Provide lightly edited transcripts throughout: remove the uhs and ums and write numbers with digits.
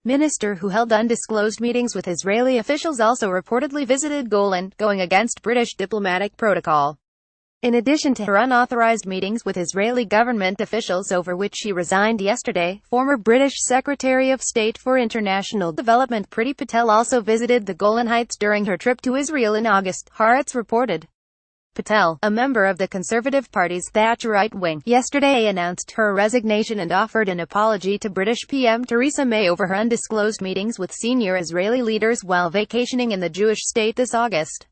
Minister who held undisclosed meetings with Israeli officials also reportedly visited Golan, going against British diplomatic protocol. In addition to her unauthorized meetings with Israeli government officials over which she resigned yesterday, former British Secretary of State for International Development Priti Patel also visited the Golan Heights during her trip to Israel in August, Haaretz reported. Patel, a member of the Conservative Party's Thatcherite wing, yesterday announced her resignation and offered an apology to British PM Theresa May over her undisclosed meetings with senior Israeli leaders while vacationing in the Jewish state this August.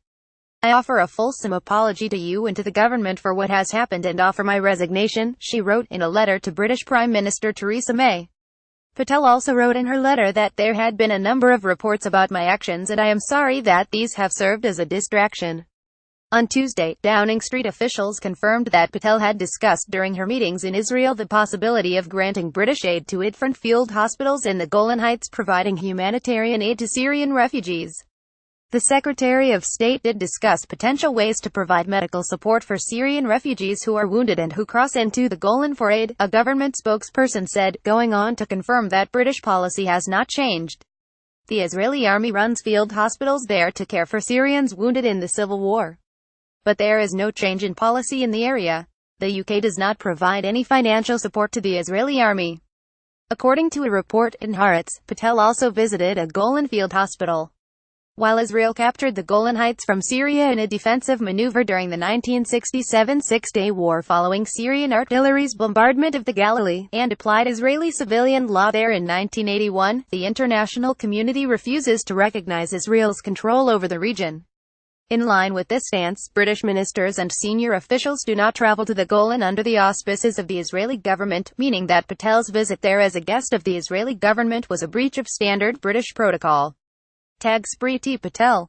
"I offer a fulsome apology to you and to the government for what has happened and offer my resignation," she wrote in a letter to British Prime Minister Theresa May. Patel also wrote in her letter that there had been a number of reports about my actions and I am sorry that these have served as a distraction. On Tuesday, Downing Street officials confirmed that Patel had discussed during her meetings in Israel the possibility of granting British aid to IDFrun field hospitals in the Golan Heights, providing humanitarian aid to Syrian refugees. The Secretary of State did discuss potential ways to provide medical support for Syrian refugees who are wounded and who cross into the Golan for aid, a government spokesperson said, going on to confirm that British policy has not changed. The Israeli army runs field hospitals there to care for Syrians wounded in the civil war. But there is no change in policy in the area. The UK does not provide any financial support to the Israeli army. According to a report in Haaretz, Patel also visited a Golan field hospital. While Israel captured the Golan Heights from Syria in a defensive maneuver during the 1967 Six-Day War following Syrian artillery's bombardment of the Galilee, and applied Israeli civilian law there in 1981, the international community refuses to recognize Israel's control over the region. In line with this stance, British ministers and senior officials do not travel to the Golan under the auspices of the Israeli government, meaning that Patel's visit there as a guest of the Israeli government was a breach of standard British protocol. TagsPriti Patel